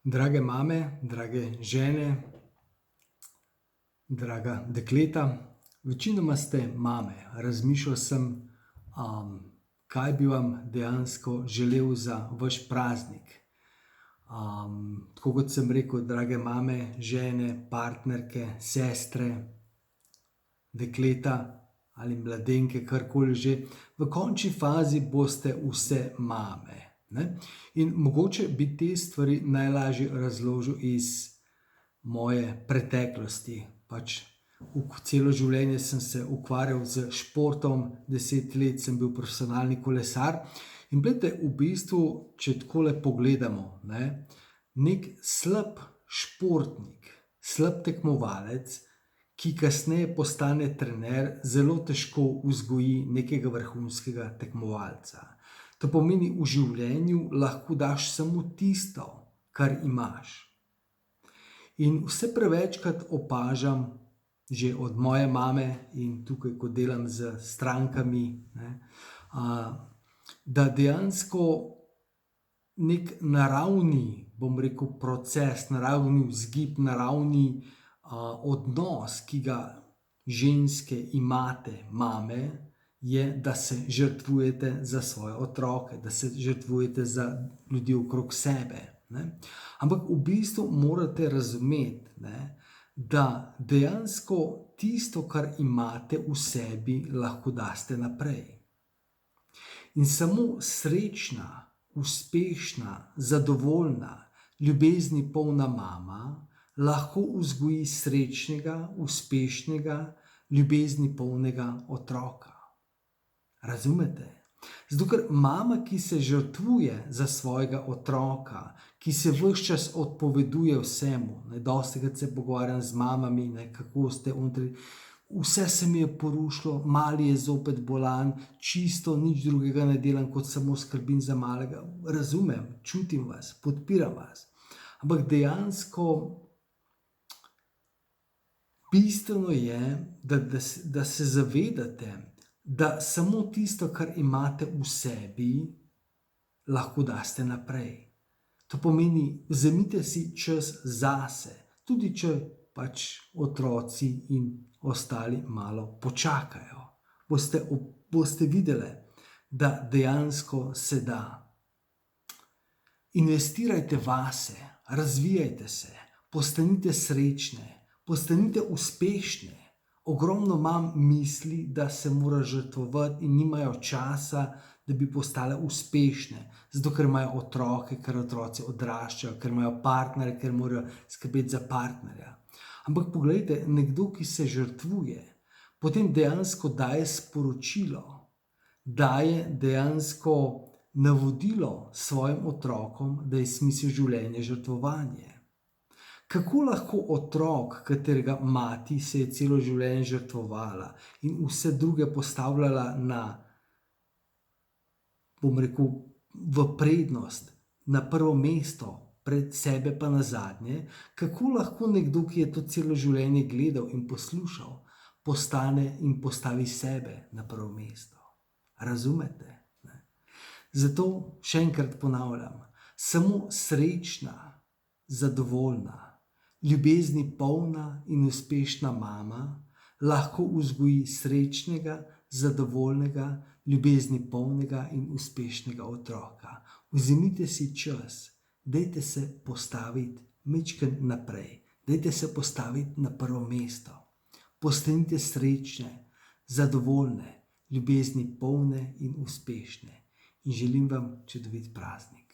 Drage mame, drage žene, draga dekleta, večinoma ste mame. Razmišljal sem, kaj bi vam dejansko želel za vaš praznik. Tako kot sem rekel, drage mame, žene, partnerke, sestre, dekleta ali mladenke, karkoli že, v končni fazi boste vse mame. Ne? In mogoče bi te stvari najlažje razložil iz moje preteklosti. Celo življenje sem se ukvarjal z športom, 10 let sem bil profesionalni kolesar. In glejte, v bistvu, če takole pogledamo, nek slab športnik, slab tekmovalec, ki kasneje postane trener, zelo težko vzgoji nekega vrhunskega tekmovalca. To pomeni, v življenju lahko daš samo tisto, kar imaš. In vse prevečkrat opažam, že od moje mame in tukaj, ko delam z strankami, da dejansko nek naravni, bom rekel, proces, naravni vzgib, naravni odnos, ki ga ženske imate, mame, je, da se žrtvujete za svoje otroke, da se žrtvujete za ljudi okrog sebe. Ampak v bistvu morate razumeti, da dejansko tisto, kar imate v sebi, lahko daste naprej. In samo srečna, uspešna, zadovoljna, ljubezni polna mama lahko vzgoji srečnega, uspešnega, ljubezni polnega otroka. Razumete? Zato, ker mama, ki se žrtvuje za svojega otroka, ki se ves čas odpoveduje vsemu, dostikrat se pogovarjam z mamami, kako ste ontri, vse se mi je porušilo, mali je zopet bolan, čisto nič drugega ne delam, kot samo skrbim za malega. Razumem, čutim vas, podpiram vas. Ampak dejansko bistveno je, da se zavedate, da samo tisto, kar imate v sebi, lahko daste naprej. To pomeni, vzemite si čas zase, tudi če otroci in ostali malo počakajo. Boste videli, da dejansko se da. Investirajte vase, razvijajte se, postanite srečne, postanite uspešne. Ogromno mam misli, da se mora žrtvovati in nimajo časa, da bi postale uspešne, zato ker imajo otroke, ker otroci odraščajo, ker imajo partnerje, ker morajo skrbeti za partnerja. Ampak poglejte, nekdo, ki se žrtvuje, potem dejansko daje sporočilo, daje dejansko navodilo svojim otrokom, da je smisel življenja žrtvovanje. Kako lahko otrok, katerega mati se je celo življenje žrtvovala in vse druge postavljala na, bom rekel, v prednost, na prvo mesto, pred sebe pa na zadnje, kako lahko nekdo, ki je to celo življenje gledal in poslušal, postane in postavi sebe na prvo mesto? Razumete? Zato še enkrat ponavljam, samo srečna, zadovoljna, ljubezni polna in uspešna mama lahko vzgoji srečnega, zadovoljnega, ljubezni polnega in uspešnega otroka. Vzemite si čas, dajte se postaviti majčkeno naprej, dajte se postaviti na prvo mesto. Postanite srečne, zadovoljne, ljubezni polne in uspešne. In želim vam čudovit praznik.